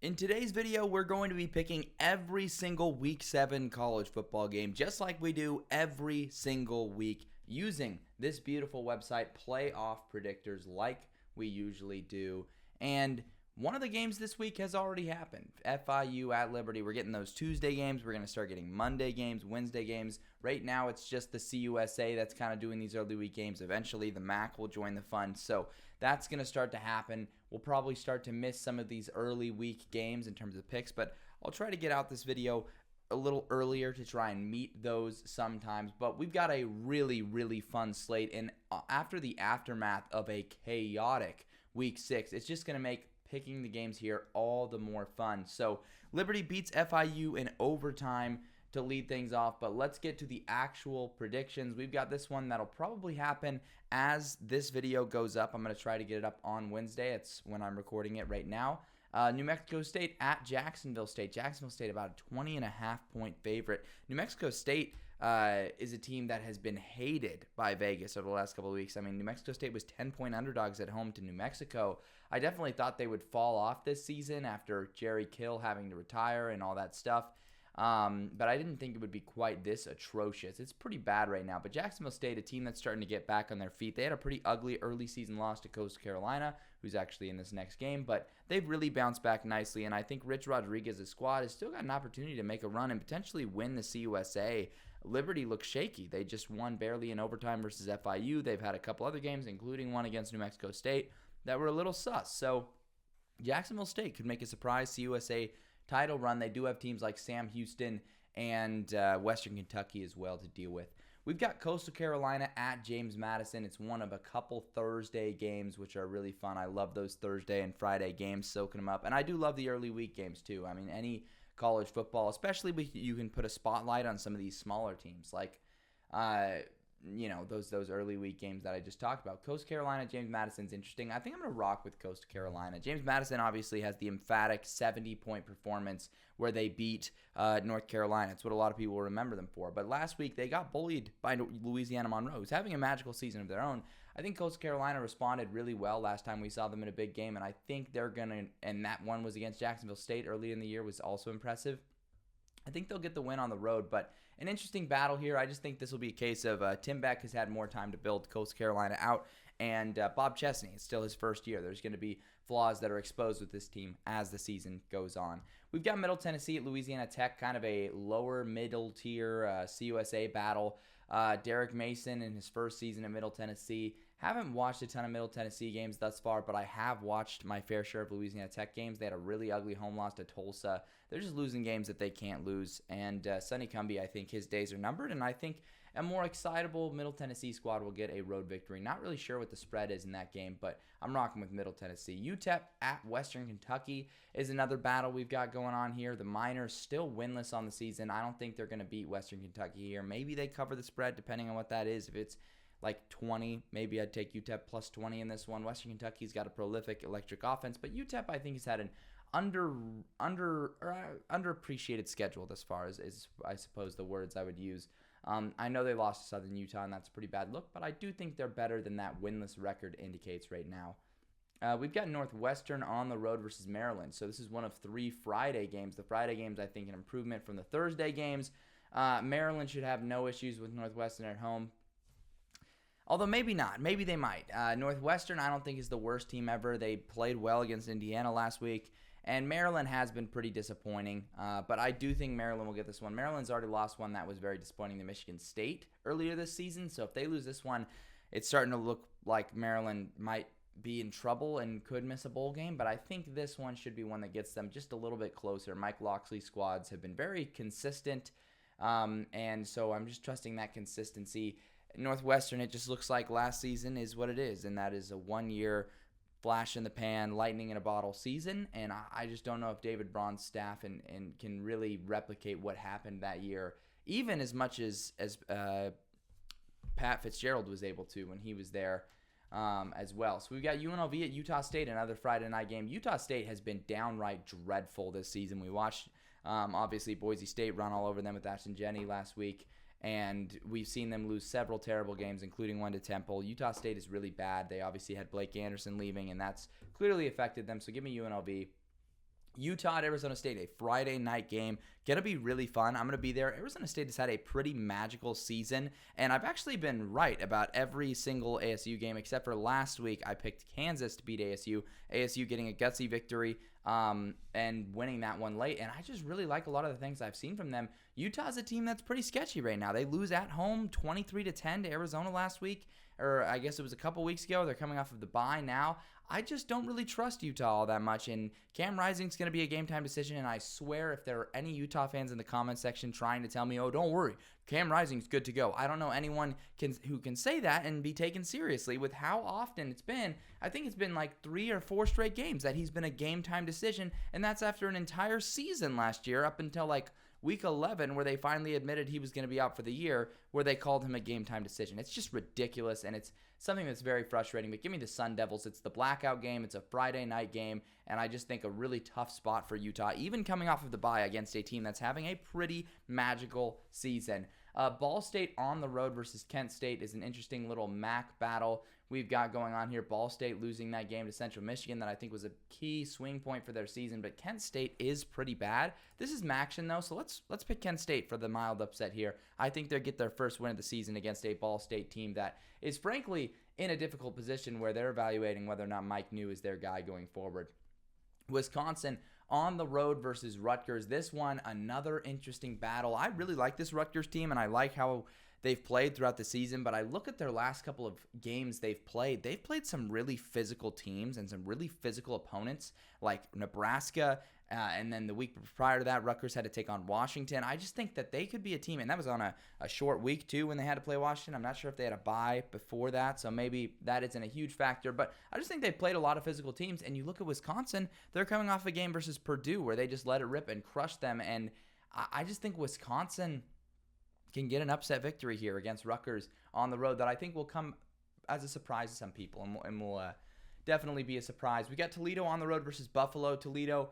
In today's video, we're going to be picking every single Week 7 college football game, just like we do every single week, using this beautiful website, Playoff Predictors, like we usually do. And one of the games this week has already happened. FIU at Liberty. We're getting those Tuesday games. We're going to start getting Monday games, Wednesday games. Right now, it's just the CUSA that's kind of doing these early week games. Eventually, the MAC will join the fun. So that's going to start to happen. We'll probably start to miss some of these early week games in terms of picks, but I'll try to get out this video a little earlier to try and meet those sometimes. But we've got a really, really fun slate. And after the aftermath of a chaotic Week 6, it's just going to make picking the games here all the more fun. So Liberty beats FIU in overtime to lead things off, but let's get to the actual predictions. We've got this one that'll probably happen as this video goes up. I'm going to try to get it up on Wednesday. It's when I'm recording it right now. New Mexico State at Jacksonville State. Jacksonville State about a 20.5-point favorite. New Mexico State is a team that has been hated by Vegas over the last couple of weeks. I mean, New Mexico State was 10-point underdogs at home to New Mexico. I definitely thought they would fall off this season after Jerry Kill having to retire and all that stuff. But I didn't think it would be quite this atrocious. It's pretty bad right now. But Jacksonville State, a team that's starting to get back on their feet. They had a pretty ugly early season loss to Coastal Carolina, who's actually in this next game. But they've really bounced back nicely. And I think Rich Rodriguez's squad has still got an opportunity to make a run and potentially win the CUSA. Liberty looks shaky. They just won barely in overtime versus FIU. They've had a couple other games, including one against New Mexico State, that were a little sus. So Jacksonville State could make a surprise CUSA title run. They do have teams like Sam Houston and Western Kentucky as well to deal with. We've got Coastal Carolina at James Madison. It's one of a couple Thursday games, which are really fun. I love those Thursday and Friday games, soaking them up. And I do love the early week games too. I mean, any college football, especially you can put a spotlight on some of these smaller teams like those early week games that I just talked about. Coastal Carolina, James Madison's interesting. I think I'm going to rock with Coastal Carolina. James Madison obviously has the emphatic 70-point performance where they beat North Carolina. It's what a lot of people will remember them for. But last week, they got bullied by Louisiana Monroe, who's having a magical season of their own. I think Coastal Carolina responded really well last time we saw them in a big game, and I think they're going to, and that one was against Jacksonville State early in the year, was also impressive. I think they'll get the win on the road, but an interesting battle here. I just think this will be a case of Tim Beck has had more time to build Coastal Carolina out, and Bob Chesney, it's still his first year. There's going to be flaws that are exposed with this team as the season goes on. We've got Middle Tennessee at Louisiana Tech, kind of a lower middle tier CUSA battle. Derek Mason in his first season at Middle Tennessee. Haven't watched a ton of Middle Tennessee games thus far, but I have watched my fair share of Louisiana Tech games. They had a really ugly home loss to Tulsa. They're just losing games that they can't lose. And Sonny Cumbie, I think his days are numbered, and I think a more excitable Middle Tennessee squad will get a road victory. Not really sure what the spread is in that game, but I'm rocking with Middle Tennessee. UTEP at Western Kentucky is another battle we've got going on here. The Miners still winless on the season. I don't think they're going to beat Western Kentucky here. Maybe they cover the spread, depending on what that is. If it's like 20, maybe I'd take UTEP plus 20 in this one. Western Kentucky's got a prolific electric offense, but UTEP I think has had an underappreciated schedule as far as I suppose the words I would use. I know they lost to Southern Utah, and that's a pretty bad look, but I do think they're better than that winless record indicates right now. We've got Northwestern on the road versus Maryland, so this is one of 3 Friday games. The Friday games, I think, an improvement from the Thursday games. Maryland should have no issues with Northwestern at home. Although maybe not. Maybe they might. Northwestern, I don't think, is the worst team ever. They played well against Indiana last week. And Maryland has been pretty disappointing. But I do think Maryland will get this one. Maryland's already lost one that was very disappointing to Michigan State earlier this season. So if they lose this one, it's starting to look like Maryland might be in trouble and could miss a bowl game. But I think this one should be one that gets them just a little bit closer. Mike Locksley's squads have been very consistent. And so I'm just trusting that consistency. Northwestern, it just looks like last season is what it is, and that is a one-year flash in the pan, lightning in a bottle season, and I just don't know if David Braun's staff and can really replicate what happened that year, even as much as Pat Fitzgerald was able to when he was there as well. So we've got UNLV at Utah State, another Friday night game. Utah State has been downright dreadful this season. We watched, obviously, Boise State run all over them with Ashton Jenney last week. And we've seen them lose several terrible games, including one to Temple. Utah State is really bad. They obviously had Blake Anderson leaving, and that's clearly affected them. So give me UNLV. Utah at Arizona State, a Friday night game. Going to be really fun. I'm going to be there. Arizona State has had a pretty magical season, and I've actually been right about every single ASU game except for last week. I picked Kansas to beat ASU. ASU getting a gutsy victory and winning that one late, and I just really like a lot of the things I've seen from them. Utah's a team that's pretty sketchy right now. They lose at home 23-10 to Arizona last week, or I guess it was a couple weeks ago. They're coming off of the bye now. I just don't really trust Utah all that much, and Cam Rising's going to be a game-time decision, and I swear if there are any Utah fans in the comment section trying to tell me, oh, don't worry, Cam Rising's good to go. I don't know anyone who can say that and be taken seriously with how often it's been. I think it's been like 3 or 4 straight games that he's been a game-time decision, and that's after an entire season last year up until like Week 11, where they finally admitted he was going to be out for the year, where they called him a game-time decision. It's just ridiculous, and it's something that's very frustrating. But give me the Sun Devils. It's the blackout game. It's a Friday night game, and I just think a really tough spot for Utah, even coming off of the bye against a team that's having a pretty magical season. Ball State on the road versus Kent State is an interesting little MAC battle we've got going on here. Ball State losing that game to Central Michigan that I think was a key swing point for their season, but Kent State is pretty bad. This is MACtion though, so let's pick Kent State for the mild upset here. I think they'll get their first win of the season against a Ball State team that is frankly in a difficult position where they're evaluating whether or not Mike New is their guy going forward. Wisconsin on the road versus Rutgers. This one, another interesting battle. I really like this Rutgers team, and I like how they've played throughout the season, but I look at their last couple of games they've played some really physical teams and some really physical opponents like Nebraska, and then the week prior to that, Rutgers had to take on Washington. I just think that they could be a team, and that was on a short week too when they had to play Washington. I'm not sure if they had a bye before that, so maybe that isn't a huge factor, but I just think they played a lot of physical teams, and you look at Wisconsin, they're coming off a game versus Purdue where they just let it rip and crushed them, and I just think Wisconsin can get an upset victory here against Rutgers on the road that I think will come as a surprise to some people and will definitely be a surprise. We got Toledo on the road versus Buffalo. Toledo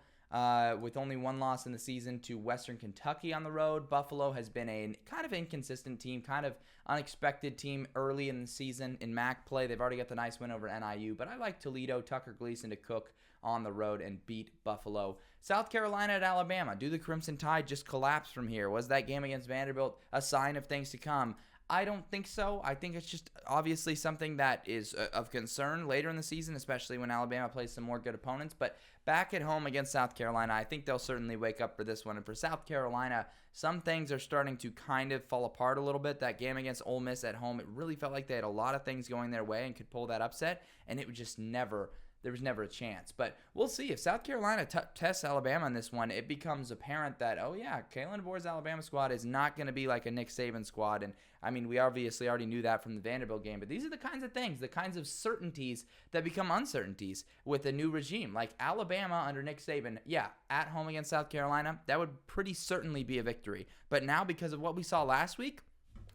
with only one loss in the season to Western Kentucky on the road. Buffalo has been a kind of inconsistent team, kind of unexpected team early in the season in MAC play. They've already got the nice win over NIU, but I like Toledo, Tucker Gleason to cook on the road and beat Buffalo. South Carolina at Alabama. Do the Crimson Tide just collapse from here? Was that game against Vanderbilt a sign of things to come? I don't think so. I think it's just obviously something that is of concern later in the season, especially when Alabama plays some more good opponents. But back at home against South Carolina, I think they'll certainly wake up for this one. And for South Carolina, some things are starting to kind of fall apart a little bit. That game against Ole Miss at home, it really felt like they had a lot of things going their way and could pull that upset, and it would just never there was never a chance. But we'll see. If South Carolina tests Alabama on this one, it becomes apparent that, oh yeah, Kalen DeBoer's Alabama squad is not going to be like a Nick Saban squad. And I mean, we obviously already knew that from the Vanderbilt game, but these are the kinds of things, the kinds of certainties that become uncertainties with a new regime. Like Alabama under Nick Saban, yeah, at home against South Carolina, that would pretty certainly be a victory. But now, because of what we saw last week,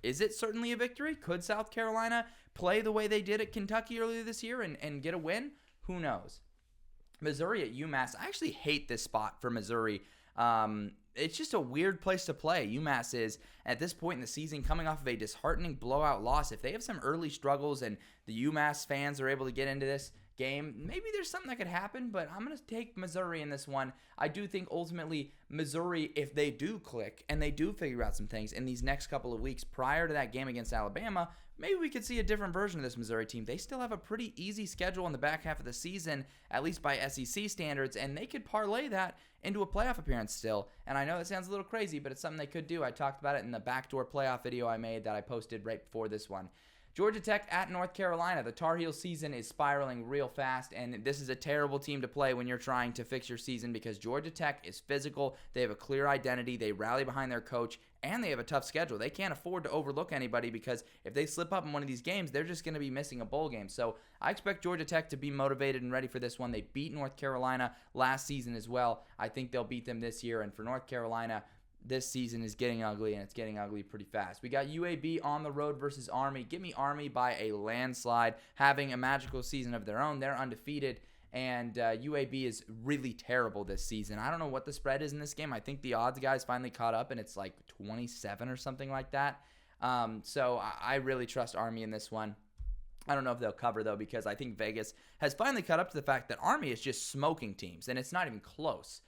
is it certainly a victory? Could South Carolina play the way they did at Kentucky earlier this year and get a win? Who knows? Missouri at UMass. I actually hate this spot for Missouri. It's just a weird place to play. UMass is, at this point in the season, coming off of a disheartening blowout loss. If they have some early struggles and the UMass fans are able to get into this game, maybe there's something that could happen, but I'm going to take Missouri in this one. I do think ultimately Missouri, if they do click and they do figure out some things in these next couple of weeks prior to that game against Alabama, maybe we could see a different version of this Missouri team. They still have a pretty easy schedule in the back half of the season, at least by SEC standards, and they could parlay that into a playoff appearance still. And I know that sounds a little crazy, but it's something they could do. I talked about it in the backdoor playoff video I made that I posted right before this one. Georgia Tech at North Carolina. The Tar Heel season is spiraling real fast, and this is a terrible team to play when you're trying to fix your season because Georgia Tech is physical. They have a clear identity. They rally behind their coach, and they have a tough schedule. They can't afford to overlook anybody because if they slip up in one of these games, they're just going to be missing a bowl game. So I expect Georgia Tech to be motivated and ready for this one. They beat North Carolina last season as well. I think they'll beat them this year, and for North Carolina, this season is getting ugly, and it's getting ugly pretty fast. We got UAB on the road versus Army. Give me Army by a landslide, having a magical season of their own. They're undefeated, and UAB is really terrible this season. I don't know what the spread is in this game. I think the odds guys finally caught up, and it's like 27 or something like that. So I really trust Army in this one. I don't know if they'll cover, though, because I think Vegas has finally caught up to the fact that Army is just smoking teams, and it's not even close.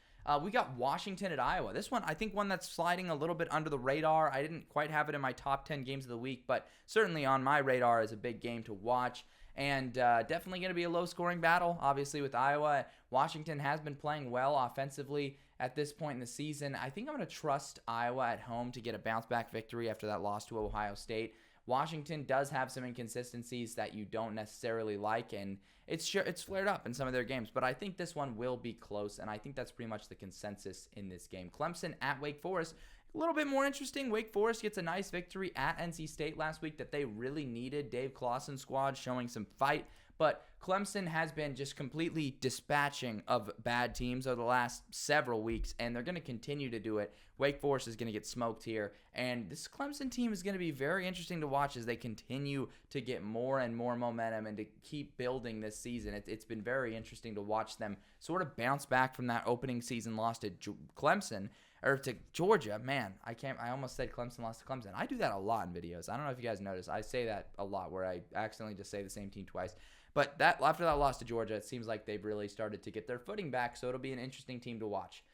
We got Washington at Iowa. This one, I think one that's sliding a little bit under the radar. I didn't quite have it in my top 10 games of the week, but certainly on my radar is a big game to watch. And definitely going to be a low-scoring battle, obviously, with Iowa. Washington has been playing well offensively at this point in the season. I think I'm going to trust Iowa at home to get a bounce-back victory after that loss to Ohio State. Washington does have some inconsistencies that you don't necessarily like, and it's flared up in some of their games. But I think this one will be close, and I think that's pretty much the consensus in this game. Clemson at Wake Forest. A little bit more interesting. Wake Forest gets a nice victory at NC State last week that they really needed. Dave Clawson's squad showing some fight. But Clemson has been just completely dispatching of bad teams over the last several weeks, and they're going to continue to do it. Wake Forest is going to get smoked here, and this Clemson team is going to be very interesting to watch as they continue to get more and more momentum and to keep building this season. It's been very interesting to watch them sort of bounce back from that opening season loss to Clemson. Or to Georgia, man, I almost said Clemson lost to Clemson. I do that a lot in videos. I don't know if you guys notice. I say that a lot where I accidentally just say the same team twice. But after that loss to Georgia, it seems like they've really started to get their footing back, so it'll be an interesting team to watch.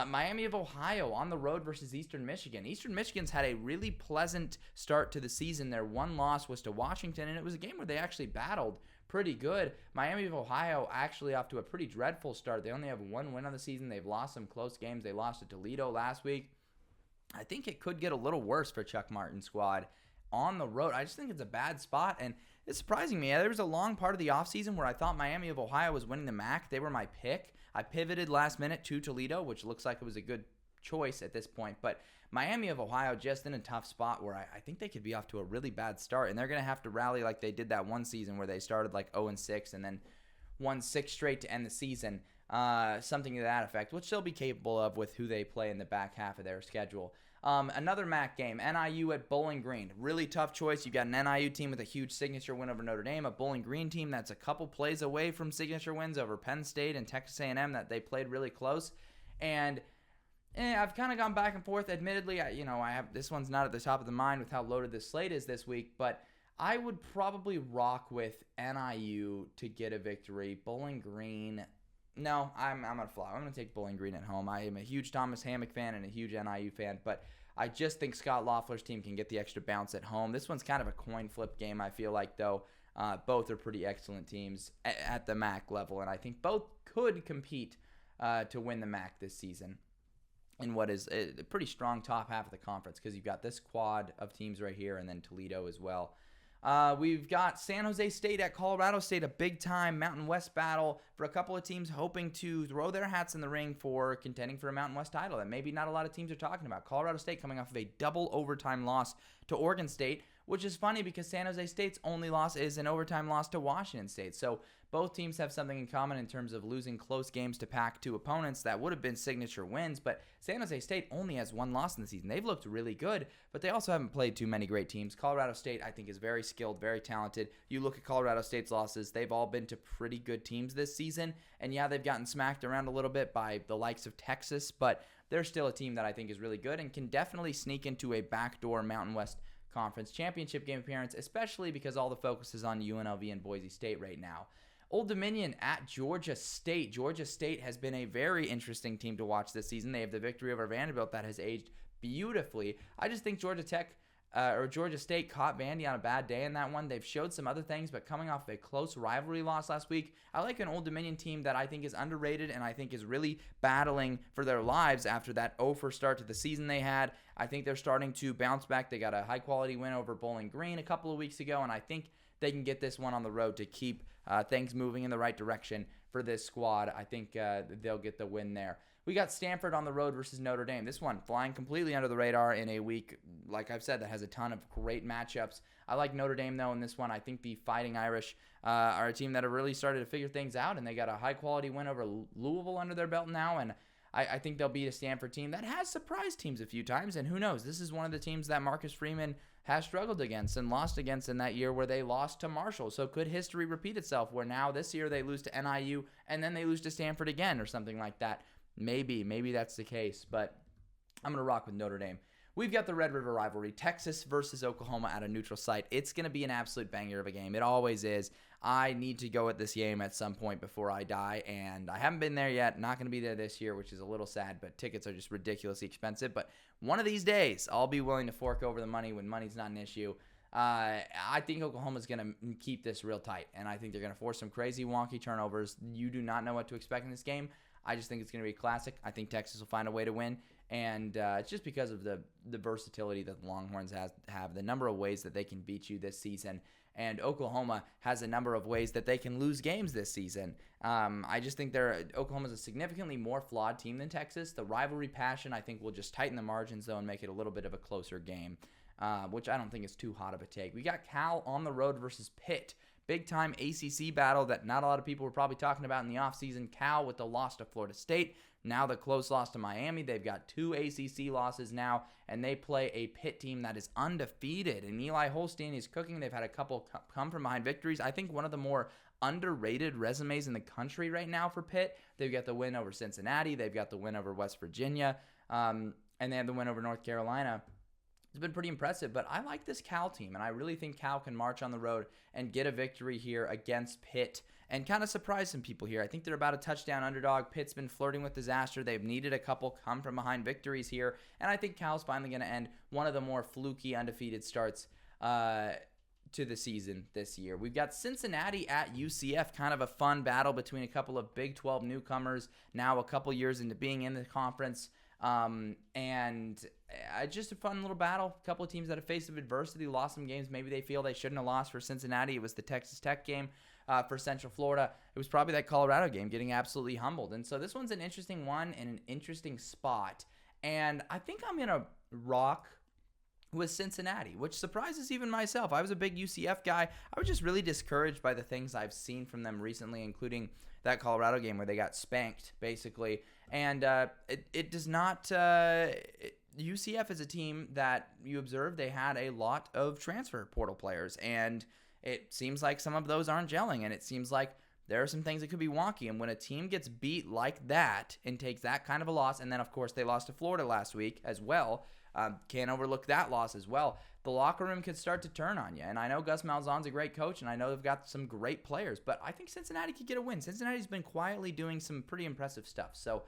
Miami of Ohio on the road versus Eastern Michigan. Eastern Michigan's had a really pleasant start to the season. Their one loss was to Washington, and it was a game where they actually battled pretty good. Miami of Ohio actually off to a pretty dreadful start. They only have one win on the season. They've lost some close games. They lost to Toledo last week. I think it could get a little worse for Chuck Martin's squad on the road. I just think it's a bad spot, and it's surprising me. There was a long part of the offseason where I thought Miami of Ohio was winning the MAC. They were my pick. I pivoted last minute to Toledo, which looks like it was a good choice at this point. But Miami of Ohio just in a tough spot where I think they could be off to a really bad start, and they're going to have to rally like they did that one season where they started like 0-6 and then won 6 straight to end the season, something to that effect, which they'll be capable of with who they play in the back half of their schedule. Another MAC game, NIU at Bowling Green. Really tough choice. You've got an NIU team with a huge signature win over Notre Dame, a Bowling Green team that's a couple plays away from signature wins over Penn State and Texas A&M that they played really close. And I've kind of gone back and forth. Admittedly, I have this one's not at the top of the mind with how loaded this slate is this week, but I would probably rock with NIU to get a victory. Bowling Green, no, I'm gonna fly. I'm gonna take Bowling Green at home. I am a huge Thomas Hammock fan and a huge NIU fan, but I just think Scott Loeffler's team can get the extra bounce at home. This one's kind of a coin flip game, I feel like, though. Both are pretty excellent teams at the MAC level, and I think both could compete to win the MAC this season in what is a pretty strong top half of the conference, because you've got this quad of teams right here and then Toledo as well. We've got San Jose State at Colorado State, a big-time Mountain West battle for a couple of teams hoping to throw their hats in the ring for contending for a Mountain West title that maybe not a lot of teams are talking about. Colorado State coming off of a double overtime loss to Oregon State, which is funny because San Jose State's only loss is an overtime loss to Washington State. So both teams have something in common in terms of losing close games to Pac-2 opponents that would have been signature wins, but San Jose State only has one loss in the season. They've looked really good, but they also haven't played too many great teams. Colorado State, I think, is very skilled, very talented. You look at Colorado State's losses, they've all been to pretty good teams this season, and yeah, they've gotten smacked around a little bit by the likes of Texas, but they're still a team that I think is really good and can definitely sneak into a backdoor Mountain West Conference Championship game appearance, especially because all the focus is on UNLV and Boise State right now. Old Dominion at Georgia State. Georgia State has been a very interesting team to watch this season. They have the victory over Vanderbilt that has aged beautifully. I just think Georgia State caught Vandy on a bad day in that one. They've showed some other things, but coming off a close rivalry loss last week, I like an Old Dominion team that I think is underrated and I think is really battling for their lives after that 0-for start to the season they had. I think they're starting to bounce back. They got a high-quality win over Bowling Green a couple of weeks ago, and I think they can get this one on the road to keep things moving in the right direction for this squad. I think they'll get the win there. We got Stanford on the road versus Notre Dame. This one flying completely under the radar in a week, like I've said, that has a ton of great matchups. I like Notre Dame, though, in this one. I think the Fighting Irish are a team that have really started to figure things out, and they got a high-quality win over Louisville under their belt now, and I think they'll beat a Stanford team that has surprised teams a few times, and who knows? This is one of the teams that Marcus Freeman has struggled against and lost against in that year where they lost to Marshall. So could history repeat itself where now this year they lose to NIU and then they lose to Stanford again or something like that? Maybe that's the case, but I'm going to rock with Notre Dame. we've got the Red River rivalry, Texas versus Oklahoma at a neutral site. It's going to be an absolute banger of a game. It always is. I need to go at this game at some point before I die, and I haven't been there yet. Not going to be there this year, which is a little sad, but tickets are just ridiculously expensive. But one of these days, I'll be willing to fork over the money when money's not an issue. I think Oklahoma's going to keep this real tight, and I think they're going to force some crazy, wonky turnovers. You do not know what to expect in this game. I just think it's going to be a classic. I think Texas will find a way to win, and it's just because of the versatility that the Longhorns have, the number of ways that they can beat you this season, and Oklahoma has a number of ways that they can lose games this season. I just think Oklahoma's a significantly more flawed team than Texas. The rivalry passion, I think, will just tighten the margins, though, and make it a little bit of a closer game, which I don't think is too hot of a take. We got Cal on the road versus Pitt. Big-time ACC battle that not a lot of people were probably talking about in the offseason. Cal with the loss to Florida State. Now the close loss to Miami. They've got 2 ACC losses now, and they play a Pitt team that is undefeated. And Eli Holstein is cooking. They've had a couple come-from-behind victories. I think one of the more underrated resumes in the country right now for Pitt. They've got the win over Cincinnati. They've got the win over West Virginia. And they have the win over North Carolina. It's been pretty impressive, but I like this Cal team, and I really think Cal can march on the road and get a victory here against Pitt and kind of surprise some people here. I think they're about a touchdown underdog. Pitt's been flirting with disaster. They've needed a couple come-from-behind victories here, and I think Cal's finally going to end one of the more fluky undefeated starts to the season this year. We've got Cincinnati at UCF, kind of a fun battle between a couple of Big 12 newcomers, now a couple years into being in the conference. And just a fun little battle. A couple of teams that have faced some adversity, lost some games maybe they feel they shouldn't have lost. For Cincinnati, it was the Texas Tech game. For Central Florida, it was probably that Colorado game, getting absolutely humbled. And so this one's an interesting one and an interesting spot. And I think I'm going to rock with Cincinnati, which surprises even myself. I was a big UCF guy. I was just really discouraged by the things I've seen from them recently, including that Colorado game where they got spanked, basically. And it does not UCF is a team that you observe they had a lot of transfer portal players, and it seems like some of those aren't gelling, and it seems like there are some things that could be wonky. And when a team gets beat like that and takes that kind of a loss, and then, of course, they lost to Florida last week as well, can't overlook that loss as well. The locker room could start to turn on you. And I know Gus Malzahn's a great coach, and I know they've got some great players, but I think Cincinnati could get a win. Cincinnati's been quietly doing some pretty impressive stuff. So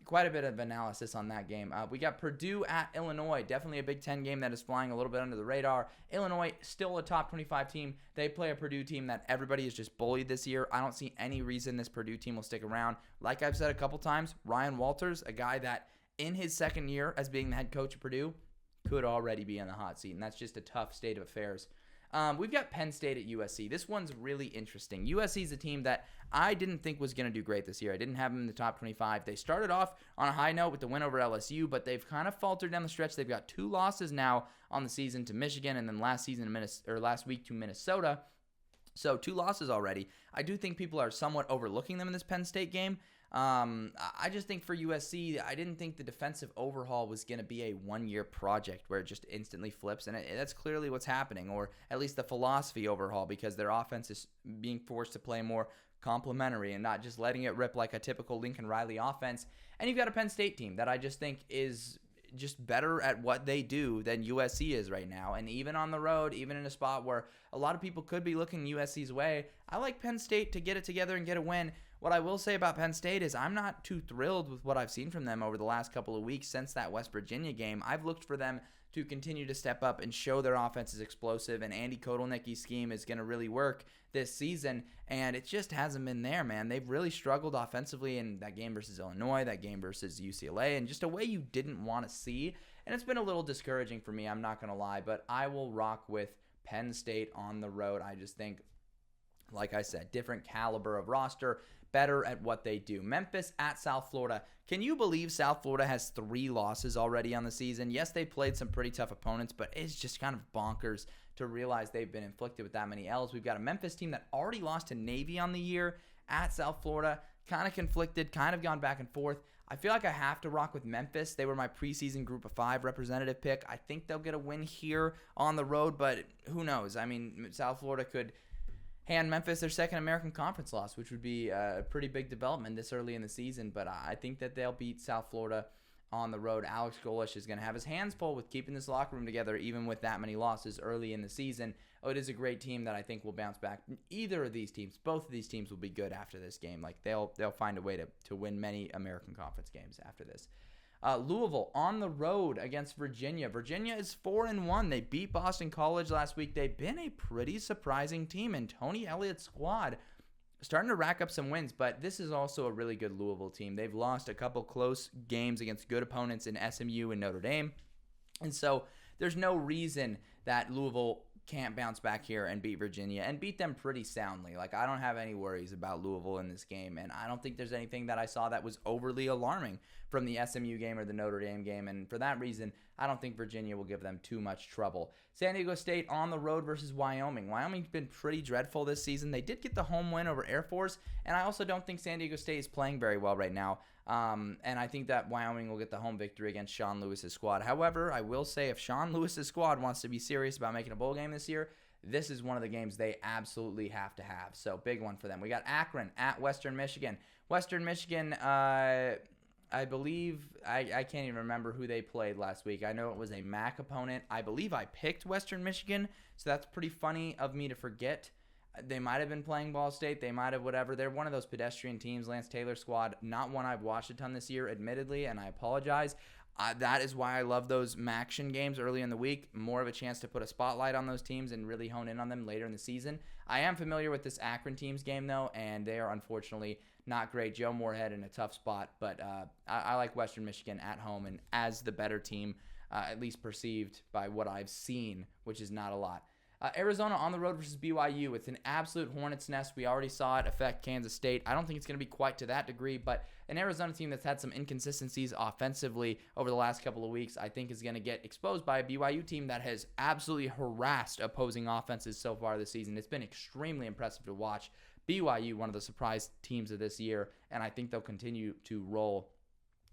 quite a bit of analysis on that game. We got Purdue at Illinois. Definitely a Big Ten game that is flying a little bit under the radar. Illinois, still a top 25 team. They play a Purdue team that everybody is just bullied this year. I don't see any reason this Purdue team will stick around. Like I've said a couple times, Ryan Walters, a guy that in his second year as being the head coach of Purdue, could already be in the hot seat, and that's just a tough state of affairs. We've got Penn State at USC. This one's really interesting. USC is a team that I didn't think was going to do great this year. I didn't have them in the top 25. They started off on a high note with the win over LSU, but they've kind of faltered down the stretch. They've got 2 losses now on the season to Michigan, and then last week to Minnesota. So 2 losses already. I do think people are somewhat overlooking them in this Penn State game. I just think for USC, I didn't think the defensive overhaul was going to be a one-year project where it just instantly flips, and that's clearly what's happening, or at least the philosophy overhaul, because their offense is being forced to play more complementary and not just letting it rip like a typical Lincoln Riley offense. And you've got a Penn State team that I just think is just better at what they do than USC is right now. And even on the road, even in a spot where a lot of people could be looking USC's way, I like Penn State to get it together and get a win. What I will say about Penn State is I'm not too thrilled with what I've seen from them over the last couple of weeks since that West Virginia game. I've looked for them to continue to step up and show their offense is explosive, and Andy Kotelnicki's scheme is going to really work this season, and it just hasn't been there, man. They've really struggled offensively in that game versus Illinois, that game versus UCLA, and just a way you didn't want to see, and it's been a little discouraging for me, I'm not going to lie, but I will rock with Penn State on the road. I just think, like I said, different caliber of roster, better at what they do. Memphis at South Florida. Can you believe South Florida has 3 losses already on the season? Yes, they played some pretty tough opponents, but it's just kind of bonkers to realize they've been inflicted with that many L's. We've got a Memphis team that already lost to Navy on the year at South Florida. Kind of conflicted, kind of gone back and forth. I feel like I have to rock with Memphis. They were my preseason Group of 5 representative pick. I think they'll get a win here on the road, but who knows? I mean, South Florida could hand Memphis their second American Conference loss, which would be a pretty big development this early in the season. But I think that they'll beat South Florida on the road. Alex Golesh is going to have his hands full with keeping this locker room together, even with that many losses early in the season. Oh, it is a great team that I think will bounce back. Either of these teams, both of these teams will be good after this game. Like they'll find a way to win many American Conference games after this. Louisville on the road against Virginia. Virginia is 4-1. They beat Boston College last week. They've been a pretty surprising team, and Tony Elliott's squad starting to rack up some wins, but this is also a really good Louisville team. They've lost a couple close games against good opponents in SMU and Notre Dame, and so there's no reason that Louisville can't bounce back here and beat Virginia and beat them pretty soundly. Like, I don't have any worries about Louisville in this game, and I don't think there's anything that I saw that was overly alarming from the SMU game or the Notre Dame game, and for that reason, I don't think Virginia will give them too much trouble. San Diego State on the road versus Wyoming. Wyoming's been pretty dreadful this season. They did get the home win over Air Force, and I also don't think San Diego State is playing very well right now. And I think that Wyoming will get the home victory against Sean Lewis's squad. However, I will say if Sean Lewis's squad wants to be serious about making a bowl game this year, this is one of the games they absolutely have to have. So big one for them. We got Akron at Western Michigan. Western Michigan, I believe, I can't even remember who they played last week. I know it was a MAC opponent. I believe I picked Western Michigan, so that's pretty funny of me to forget. They might have been playing Ball State. They might have whatever. They're one of those pedestrian teams, Lance Taylor squad. Not one I've watched a ton this year, admittedly, and I apologize. That is why I love those MACtion games early in the week. More of a chance to put a spotlight on those teams and really hone in on them later in the season. I am familiar with this Akron team's game, though, and they are unfortunately not great. Joe Moorhead in a tough spot, but I like Western Michigan at home and as the better team, at least perceived by what I've seen, which is not a lot. Arizona on the road versus BYU. It's an absolute hornet's nest. We already saw it affect Kansas State. I don't think it's going to be quite to that degree, but an Arizona team that's had some inconsistencies offensively over the last couple of weeks, I think is going to get exposed by a BYU team that has absolutely harassed opposing offenses so far this season. It's been extremely impressive to watch. BYU, one of the surprise teams of this year, and I think they'll continue to roll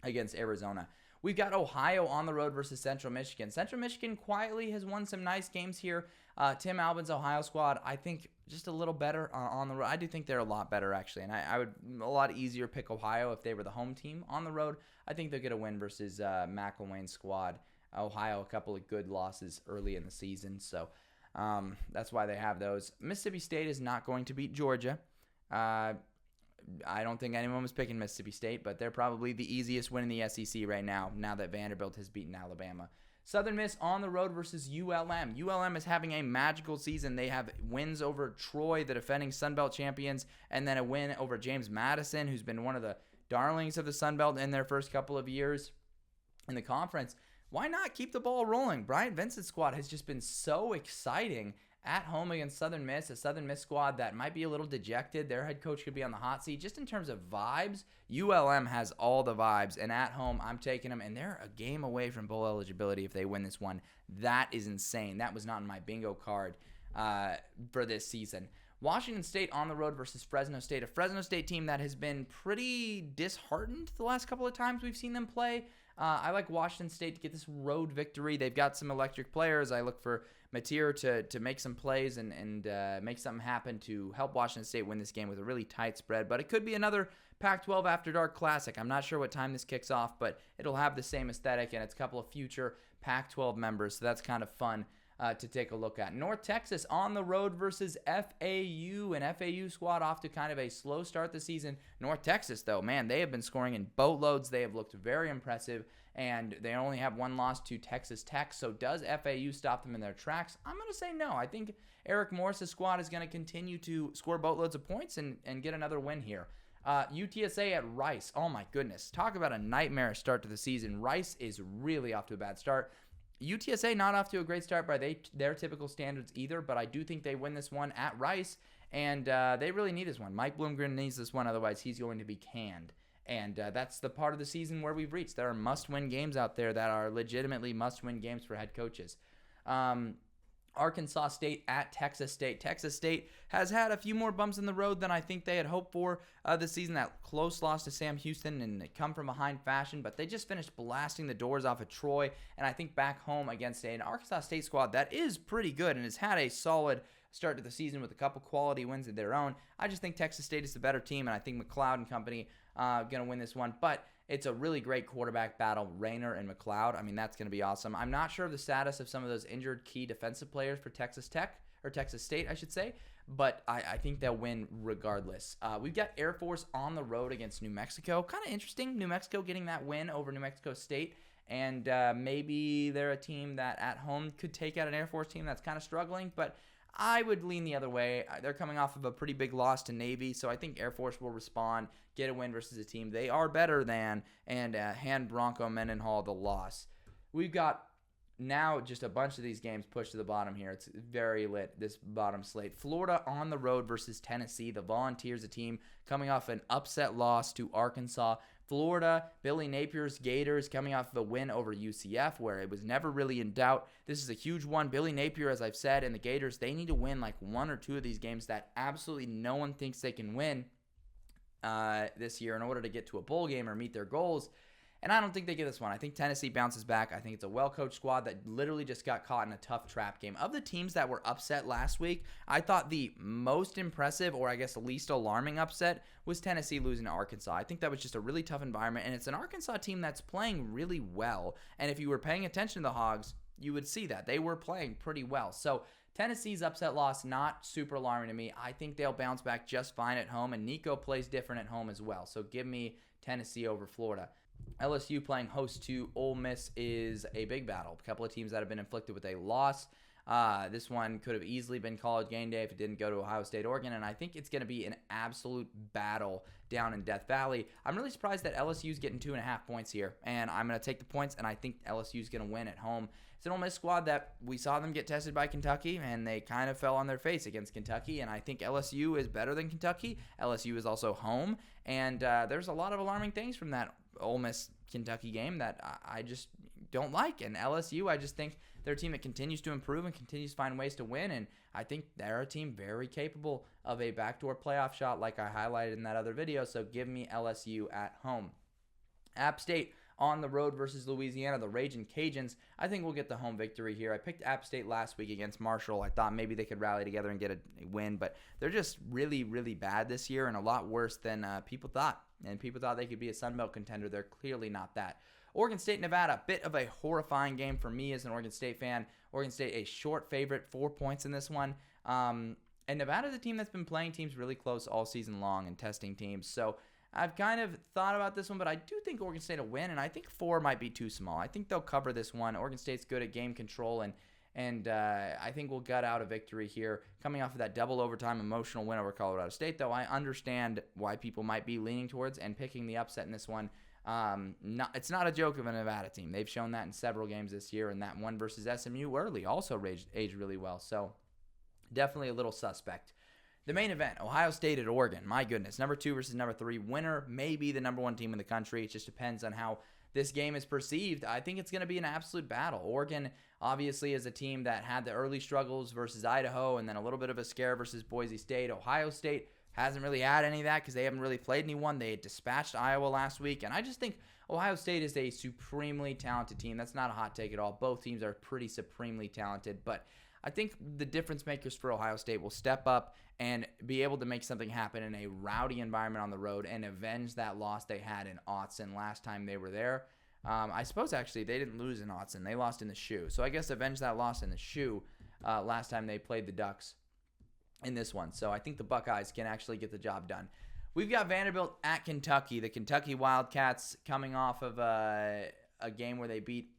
against Arizona. We've got Ohio on the road versus Central Michigan. Central Michigan quietly has won some nice games here. Tim Albin's Ohio squad, I think, just a little better on the road. I do think they're a lot better, actually, and I would a lot easier pick Ohio if they were the home team on the road. I think they'll get a win versus McElwain's squad. Ohio, a couple of good losses early in the season, so that's why they have those. Mississippi State is not going to beat Georgia. I don't think anyone was picking Mississippi State, but they're probably the easiest win in the SEC right now that Vanderbilt has beaten Alabama. Southern Miss on the road versus ULM. ULM is having a magical season. They have wins over Troy, the defending Sun Belt champions, and then a win over James Madison, who's been one of the darlings of the Sun Belt in their first couple of years in the conference. Why not keep the ball rolling? Bryant Vincent's squad has just been so exciting at home against Southern Miss, a Southern Miss squad that might be a little dejected. Their head coach could be on the hot seat. Just in terms of vibes, ULM has all the vibes, and at home, I'm taking them, and they're a game away from bowl eligibility if they win this one. That is insane. That was not in my bingo card for this season. Washington State on the road versus Fresno State, a Fresno State team that has been pretty disheartened the last couple of times we've seen them play. I like Washington State to get this road victory. They've got some electric players. I look for Mateer to make some plays and make something happen to help Washington State win this game with a really tight spread. But it could be another Pac-12 After Dark Classic. I'm not sure what time this kicks off, but it'll have the same aesthetic, and it's a couple of future Pac-12 members, so that's kind of fun to take a look at. North Texas on the road versus FAU, an FAU squad off to kind of a slow start this season. North Texas, though, man, they have been scoring in boatloads. They have looked very impressive, and they only have one loss to Texas Tech. So does FAU stop them in their tracks? I'm going to say no. I think Eric Morris's squad is going to continue to score boatloads of points and get another win here. UTSA at Rice. Oh, my goodness. Talk about a nightmare start to the season. Rice is really off to a bad start. UTSA not off to a great start by their typical standards either, but I do think they win this one at Rice, and they really need this one. Mike Bloomgren needs this one, otherwise he's going to be canned. And that's the part of the season where we've reached. There are must-win games out there that are legitimately must-win games for head coaches. Arkansas State at Texas State. Texas State has had a few more bumps in the road than I think they had hoped for this season. That close loss to Sam Houston and come from behind fashion, but they just finished blasting the doors off of Troy, and I think back home against an Arkansas State squad that is pretty good and has had a solid start to the season with a couple quality wins of their own. I just think Texas State is the better team, and I think McLeod and company going to win this one, but It's a really great quarterback battle, Rayner and McLeod. I mean, that's going to be awesome. I'm not sure of the status of some of those injured key defensive players for Texas Tech, or Texas State, I should say, but I think they'll win regardless. We've got Air Force on the road against New Mexico. Kind of interesting, New Mexico getting that win over New Mexico State, and maybe they're a team that at home could take out an Air Force team that's kind of struggling, but I would lean the other way. They're coming off of a pretty big loss to Navy, so I think Air Force will respond, get a win versus a team they are better than, and hand Bronco Mendenhall the loss. We've got now just a bunch of these games pushed to the bottom here. It's very lit, this bottom slate. Florida on the road versus Tennessee. The Volunteers, a team coming off an upset loss to Arkansas. Florida, Billy Napier's Gators coming off of a win over UCF where it was never really in doubt. This is a huge one. Billy Napier, as I've said, and the Gators, they need to win like one or two of these games that absolutely no one thinks they can win this year in order to get to a bowl game or meet their goals. And I don't think they get this one. I think Tennessee bounces back. I think it's a well-coached squad that literally just got caught in a tough trap game. Of the teams that were upset last week, I thought the most impressive, or I guess the least alarming upset, was Tennessee losing to Arkansas. I think that was just a really tough environment, and it's an Arkansas team that's playing really well. And if you were paying attention to the Hogs, you would see that. They were playing pretty well. So Tennessee's upset loss, not super alarming to me. I think they'll bounce back just fine at home, and Nico plays different at home as well. So give me Tennessee over Florida. LSU playing host to Ole Miss is a big battle. A couple of teams that have been inflicted with a loss. This one could have easily been College Game Day if it didn't go to Ohio State, Oregon, and I think it's going to be an absolute battle down in Death Valley. I'm really surprised that LSU's getting 2.5 points here, and I'm going to take the points, and I think LSU's going to win at home. It's an Ole Miss squad that we saw them get tested by Kentucky, and they kind of fell on their face against Kentucky, and I think LSU is better than Kentucky. LSU is also home, and there's a lot of alarming things from that Ole Miss Kentucky game that I just don't like. And LSU, I just think they're a team that continues to improve and continues to find ways to win, and I think they're a team very capable of a backdoor playoff shot like I highlighted in that other video, so give me LSU at home. App State on the road versus Louisiana, the Ragin' Cajuns. I think we'll get the home victory here. I picked App State last week against Marshall. I thought maybe they could rally together and get a win, but they're just really, really bad this year and a lot worse than people thought. And people thought they could be a Sun Belt contender. They're clearly not that. Oregon State, Nevada, bit of a horrifying game for me as an Oregon State fan. Oregon State, a short favorite, 4 points in this one. And Nevada's a team that's been playing teams really close all season long and testing teams. So I've kind of thought about this one, but I do think Oregon State will win, and I think 4 might be too small. I think they'll cover this one. Oregon State's good at game control, and I think we'll gut out a victory here. Coming off of that double overtime emotional win over Colorado State, though, I understand why people might be leaning towards and picking the upset in this one. It's not a joke of a Nevada team. They've shown that in several games this year, and that one versus SMU early also aged really well. So definitely a little suspect. The main event, Ohio State at Oregon. My goodness, number 2 versus number 3. Winner may be the number 1 team in the country. It just depends on how this game is perceived. I think it's going to be an absolute battle. Oregon, obviously, is a team that had the early struggles versus Idaho and then a little bit of a scare versus Boise State. Ohio State hasn't really had any of that because they haven't really played anyone. They had dispatched Iowa last week, and I just think Ohio State is a supremely talented team. That's not a hot take at all. Both teams are pretty supremely talented, but I think the difference makers for Ohio State will step up and be able to make something happen in a rowdy environment on the road and avenge that loss they had in Autzen last time they were there. I suppose, actually, they didn't lose in Autzen. They lost in the shoe. So I guess avenge that loss in the shoe last time they played the Ducks in this one. So I think the Buckeyes can actually get the job done. We've got Vanderbilt at Kentucky. The Kentucky Wildcats coming off of a game where they beat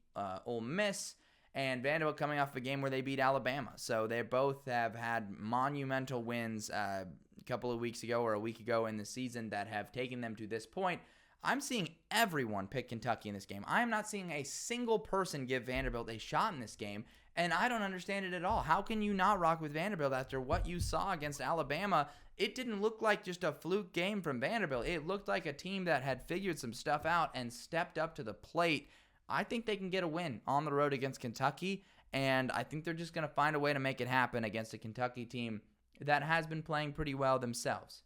Ole Miss, and Vanderbilt coming off a game where they beat Alabama. So they both have had monumental wins a couple of weeks ago or a week ago in the season that have taken them to this point. I'm seeing everyone pick Kentucky in this game. I am not seeing a single person give Vanderbilt a shot in this game, and I don't understand it at all. How can you not rock with Vanderbilt after what you saw against Alabama? It didn't look like just a fluke game from Vanderbilt. It looked like a team that had figured some stuff out and stepped up to the plate. I think they can get a win on the road against Kentucky, and I think they're just going to find a way to make it happen against a Kentucky team that has been playing pretty well themselves.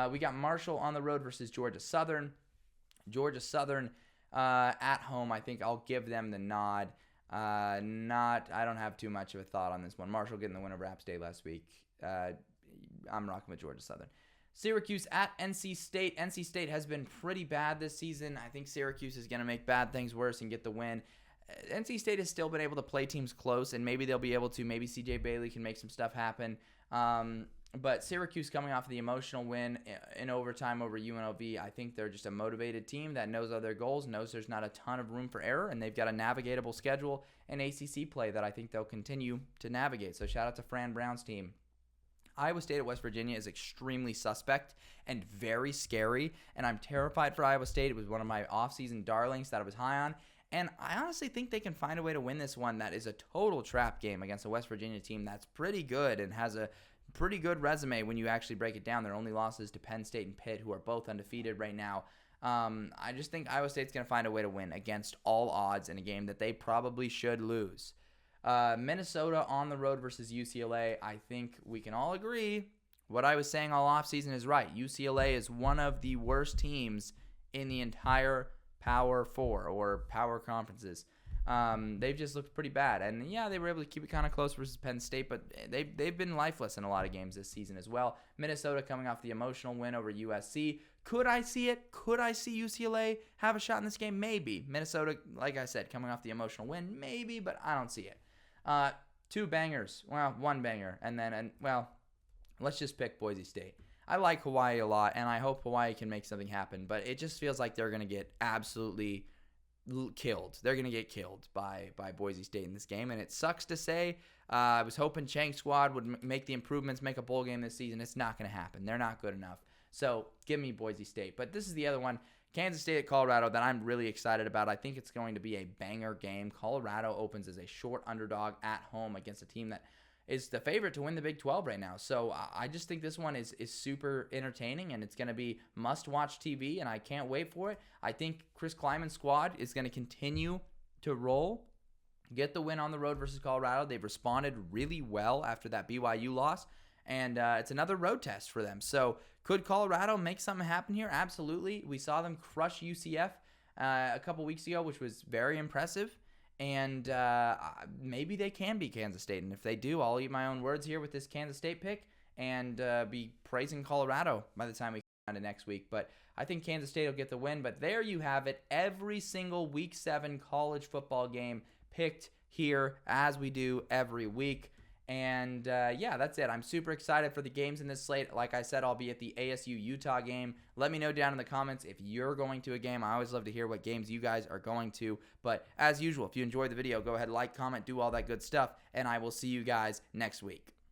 We got Marshall on the road versus Georgia Southern. Georgia Southern at home, I think I'll give them the nod. I don't have too much of a thought on this one. Marshall getting the win over App State last week. I'm rocking with Georgia Southern. Syracuse at NC State. NC State has been pretty bad this season. I think Syracuse is going to make bad things worse and get the win. NC State has still been able to play teams close, and maybe they'll be able to. Maybe CJ Bailey can make some stuff happen. But Syracuse coming off of the emotional win in overtime over UNLV, I think they're just a motivated team that knows other goals, knows there's not a ton of room for error, and they've got a navigatable schedule and ACC play that I think they'll continue to navigate. So shout out to Fran Brown's team. Iowa State at West Virginia is extremely suspect and very scary, and I'm terrified for Iowa State. It was one of my offseason darlings that I was high on, and I honestly think they can find a way to win this one that is a total trap game against a West Virginia team that's pretty good and has a pretty good resume when you actually break it down. Their only losses to Penn State and Pitt, who are both undefeated right now. I just think Iowa State's going to find a way to win against all odds in a game that they probably should lose. Minnesota on the road versus UCLA. I think we can all agree what I was saying all offseason is right. UCLA is one of the worst teams in the entire Power Four or Power Conferences. They've just looked pretty bad. And yeah, they were able to keep it kind of close versus Penn State, but they've been lifeless in a lot of games this season as well. Minnesota coming off the emotional win over USC. Could I see it? Could I see UCLA have a shot in this game? Maybe. Minnesota, like I said, coming off the emotional win, maybe, but I don't see it. Two bangers. Well, one banger. And then, let's just pick Boise State. I like Hawaii a lot, and I hope Hawaii can make something happen, but it just feels like they're going to get absolutely killed. They're going to get killed by Boise State in this game, and it sucks to say. I was hoping Chang's squad would make the improvements, make a bowl game this season. It's not going to happen. They're not good enough. So give me Boise State. But this is the other one, Kansas State at Colorado, that I'm really excited about. I think it's going to be a banger game. Colorado opens as a short underdog at home against a team that is the favorite to win the Big 12 right now. So I just think this one is super entertaining, and it's going to be must-watch TV, and I can't wait for it. I think Chris Kleiman's squad is going to continue to roll, get the win on the road versus Colorado. They've responded really well after that BYU loss, and it's another road test for them. So could Colorado make something happen here? Absolutely. We saw them crush UCF a couple weeks ago, which was very impressive. And maybe they can beat Kansas State. And if they do, I'll eat my own words here with this Kansas State pick and be praising Colorado by the time we come to next week. But I think Kansas State will get the win. But there you have it. Every single Week 7 college football game picked here as we do every week. And yeah, that's it. I'm super excited for the games in this slate. Like I said, I'll be at the ASU-Utah game. Let me know down in the comments if you're going to a game. I always love to hear what games you guys are going to. But as usual, if you enjoyed the video, go ahead, like, comment, do all that good stuff. And I will see you guys next week.